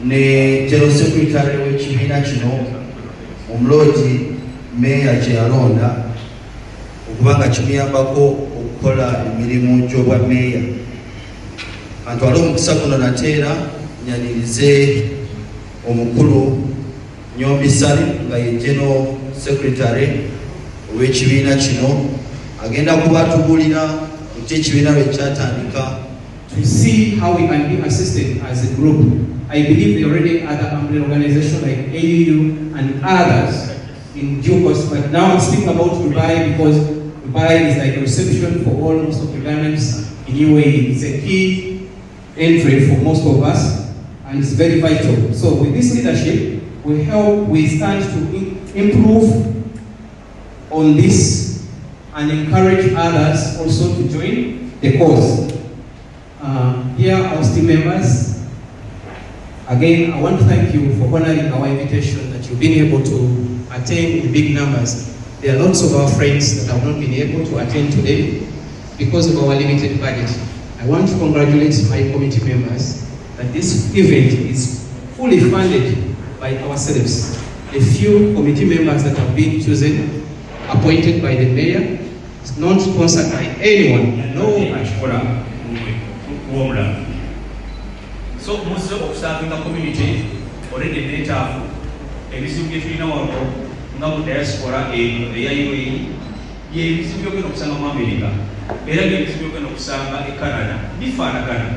ne General Secretary w'ekibiina kino omuloti meya kye yalonda okubanga kimuyambako okukola emirimu gy'obwa meya. Antwale omukisa guno nateera nyanirize omukulu Nyombi Salim nga ye General Secretary ow'ekibiina kino agenda kubatubulira ku ekibiina bwe kyatandika to see how we can be assisted as a group. I believe there are already other umbrella organizations like AUU and others in due course, but now I'm speaking about Dubai because Dubai is like a reception for all most of the Ugandans in UAE. It's a key entry for most of us and it's very vital. So with this leadership, we stand to improve on this and encourage others also to join the cause. Here our team members, again I want to thank you for honoring our invitation that you've been able to attend in big numbers. There are lots of our friends that have not been able to attend today because of our limited budget. I want to congratulate my committee members that this event is fully funded by ourselves. A few committee members that have been chosen, appointed by the mayor, is not sponsored by anyone. No. So most of the community already data ebizibu bye tulina wano nga mu diaspora eya UAE yebizibu byogenda okusanga mu America era byebizibu byogenda okusanga e Canada bifaanagana.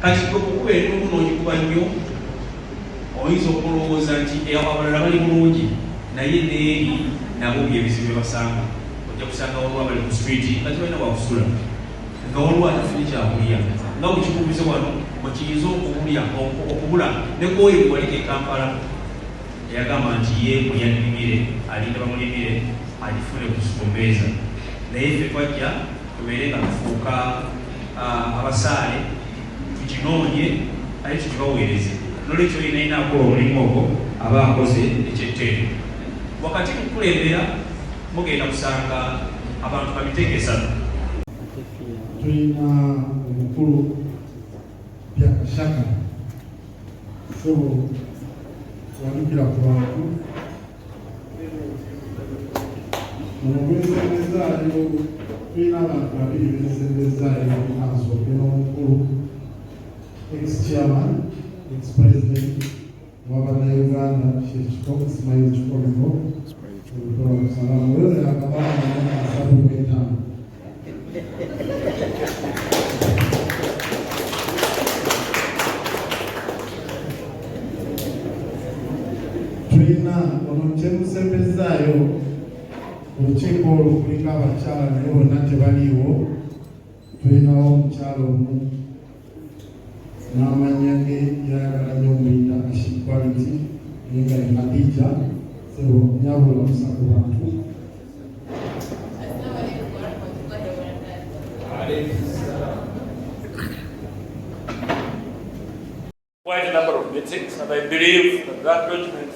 Kati okukuba ebimu n'ogikuba nnyo oyinza okulowooza nti abalala bali bulungi naye neeri nabo byebizibu bye basanga. Ojja kusanga waliwo abali ku street kati balina wakusula nga waliwo atafune kyakulya nga bwekikubize wano mukiyinza okubula ne kwoyo walika e Kampala yagamba nti ye muyanimire alinda bamulimire alifune kusukomeza naye ffe twajja tubeere nga tufuuka abasaale tukinoonye aye tukibaweereze nolwekyo olina inakola omulimu ogwo aba akoze ekyetteeyo. Wakati mukulembera mugenda kusanga abantu babiteekesa. Tulina omukulu byakashaka so wanikira ku bantu omubwesebezaayo tulina abantu babiri besebezaayo asooke n'omukulu ex-chairman ex-president wabana Uganda Ismail Kikomeko salamu wewe akabana asatu kwetano tulina ono kyemusembezaayo olukiiko olwo kuliko abakyala naye bonna tebaliiwo. Tulinawo omukyala omu n'amanya ge yayagala nnyo omuyita Ashquality naye nga ye Khadija sebo nyabula busa ku bantu. Quite a number of meetings, and I believe that that document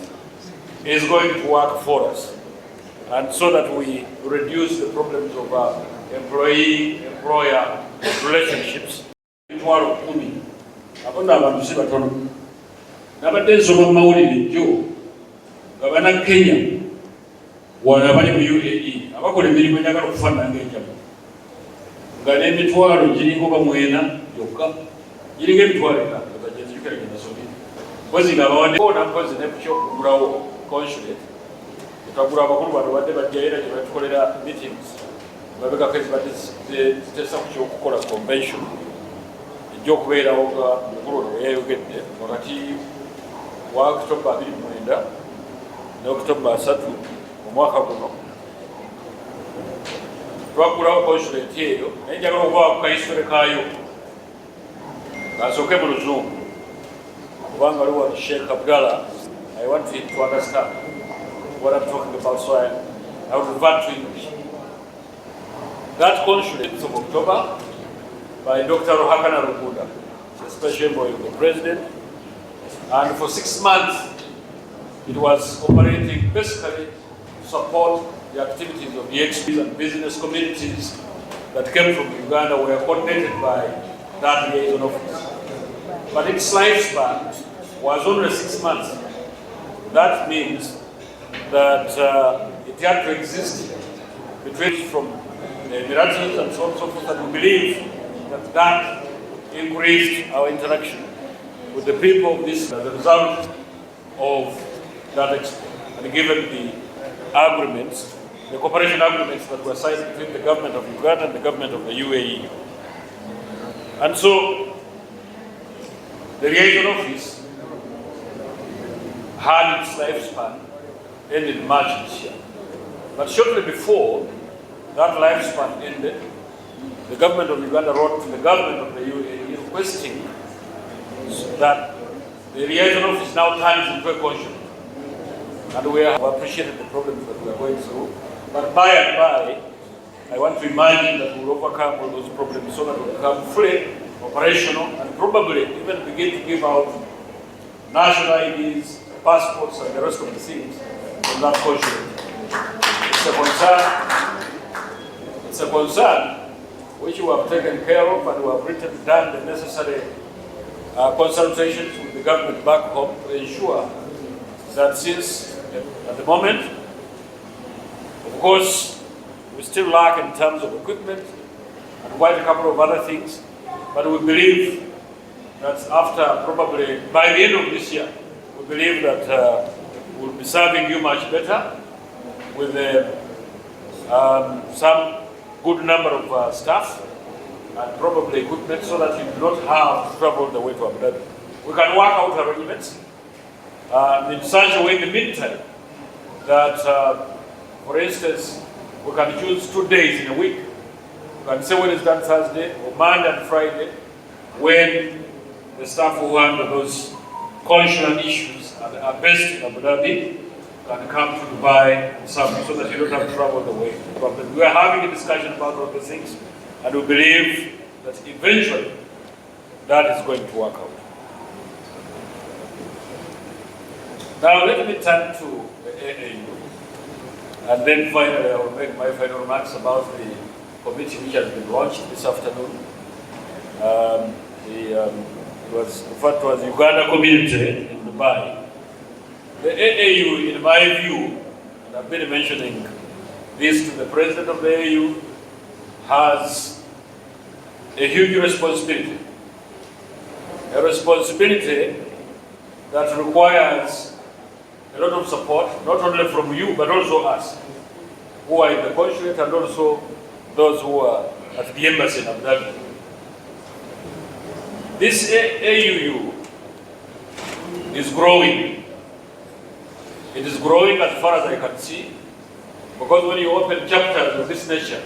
is going to work for us, and so that we reduce the problems of employee-employer relationships. Abantu si batono nabadde nsoma mu mawulire jjo nga bannakenya wano abali mu UAE abakola emirimu enjagala okufaanana ng'enjamu nga n'emitwalo giringa oba mwena yokka giringa emitwalo ena gazajenzijukira gye nasomere mpozi nga abawaddekona mpozi nekukyo okugulawo consulate tukagula abakulu bano badde bajjayo era gye batukolera meetings babekako ezibadde zitesa ku kyokukola convention ejja okubeerawo nga mukulu ono weyayogedde wakati wa October 29 ne October 3 mu mwaka guno twagulawo consulate eyo naye njagala okubawa ku kaisole kaayo kasooke mu luzungu kubanga waliwo wano Sheikh Abdallah. I want him to understand what I'm talking about, so I will revert to English. That consulate of October by Dr. Rohakana Rukunda, the special envoy of the president, and for 6 months it was operating basically to support the activities of the experts and business communities that came from Uganda were coordinated by that liaison office. but its lifespan was only 6 months. That means that it had to exist between from the Emiratis and so on and so forth, and we believe that that increased our interaction with the people of this as a result of that export. And given the agreements, the cooperation agreements that were signed between the government of Uganda and the government of the UAE. And so the liaison office had its lifespan ended in March this year. But shortly before that lifespan ended, the government of Uganda wrote to the government of the UAE requesting that the liaison office now turns into a consulate. And we have appreciated the problems that we are going through. But by and by, I want to imagine that we'll overcome all those problems so that we'll become fully operational and probably even begin to give out national IDs, passports, and the rest of the things from that consulate. It's a concern which we have taken care of, and we have done the necessary consultations with the government back home to ensure that since at the moment, of course, we still lack in terms of equipment and quite a couple of other things, but we believe that after probably by the end of this year, we believe that we'll be serving you much better with some good number of staff and probably equipment so that you do not have to travel the way to Abu Dhabi. We can work out arrangements in such a way in the meantime that, for instance, we can choose 2 days in a week. We can say when it's done Thursday or Monday and Friday, when the staff who handle those consular issues are based in Abu Dhabi can come to Dubai and serve so that you don't have to travel the way. But we are having a discussion about all the things, and we believe that eventually that is going to work out. Now let me turn to the AAU, and then finally I will make my final remarks about the committee which has been launched this afternoon. It was referred to as Uganda Community in Dubai. The AAU, in my view, and I've been mentioning this to the president of the AAU, has a huge responsibility. A responsibility that requires a lot of support, not only from you, but also us, who are in the consulate, and also those who are at the embassy in Abu Dhabi. This AUU is growing. It is growing as far as I can see, because when you open chapters of this nature,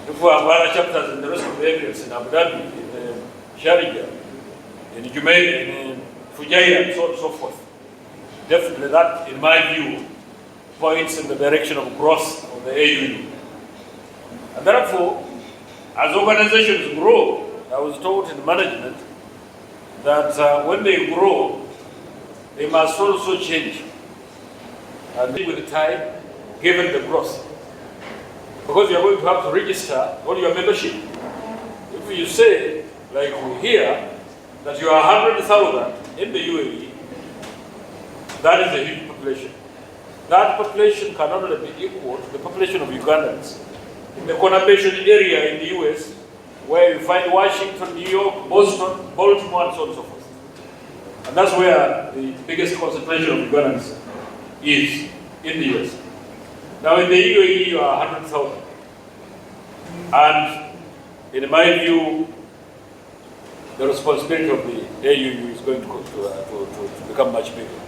if we have other chapters in the rest of the Emirates, in Abu Dhabi, in Sharjah, in Jumeirah, in Fujairah, and so on and so forth, definitely that, in my view, points in the direction of growth of the AUU. And therefore, as organizations grow, I was told in management that when they grow, they must also change. And with the time, given the growth. Because you are going to have to register on your membership. If you say, like we hear, that you are 100,000 in the UAE, that is a huge population. That population can only be equal to the population of Ugandans. In the conurbation area in the US, where you find Washington, New York, Boston, Baltimore, and so on and so forth. And that's where the biggest concentration of Ugandans is, in the US. Now in the UAE, you are 100,000. And in my view, the responsibility of the AUU is going to become much bigger.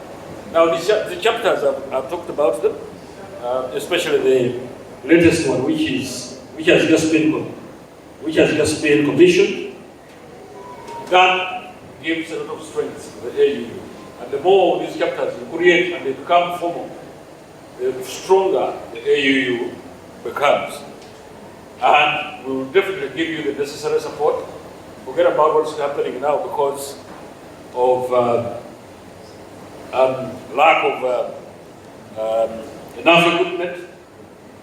Now the chapters, I've talked about them, especially the latest one, which has just been commissioned. That gives a lot of strength to the AUU. And the more these chapters you create and they become formal, the stronger the AUU becomes. And we will definitely give you the necessary support. Forget about what's happening now because of lack of enough equipment,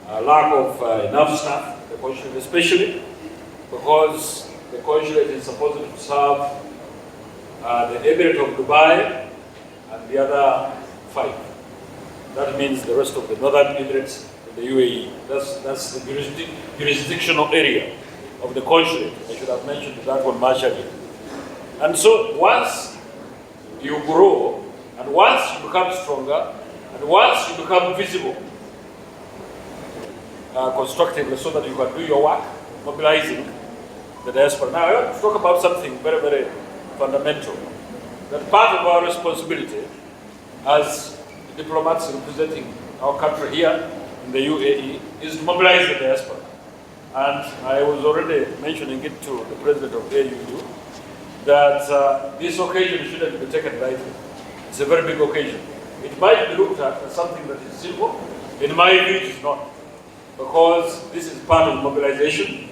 lack of enough staff, the consulate especially, because the consulate is supposed to serve the Emirate of Dubai, and the other 5. That means the rest of the Northern Emirates in the UAE. That's the jurisdictional area of the consulate. I should have mentioned that one much earlier. And so once you grow, and once you become stronger, and once you become visible constructively so that you can do your work, mobilizing the diaspora. Now I want to talk about something very, very fundamental. That part of our responsibility as diplomats representing our country here in the UAE is to mobilize the diaspora. And I was already mentioning it to the president of AUU that this occasion shouldn't be taken lightly. It's a very big occasion. It might be looked at as something that is simple. In my view, it is not. Because this is part of mobilization,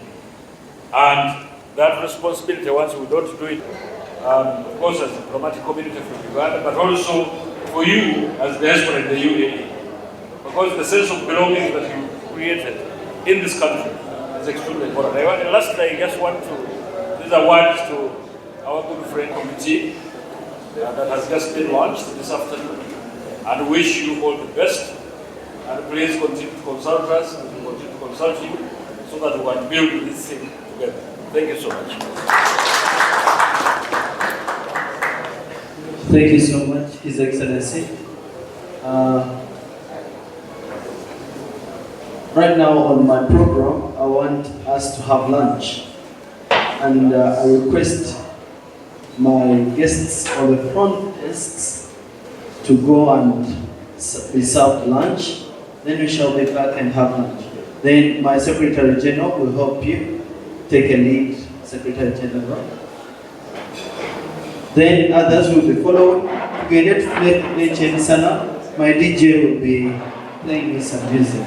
and that responsibility, once we don't do it, of course as a diplomatic community from Uganda, but also for you as diaspora in the UAE. Because the sense of belonging that you created in this country is extremely important. Lastly, I just want to, these are words to our good friend committee that has just been launched this afternoon, and wish you all the best. And please continue to consult us, and we continue to consult you so that we can build this thing together. Thank you so much. Thank you so much, His Excellency. Right now on my program, I want us to have lunch. And I request my guests or the front desks to go and be served lunch. Then we shall be back and have lunch. Then my Secretary General will help you take a lead, Secretary General. Then others will be followed. My DJ will be playing me some music.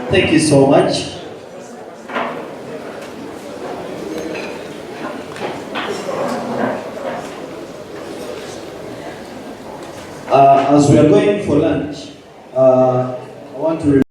Thank you so much. As we are going for lunch, I want to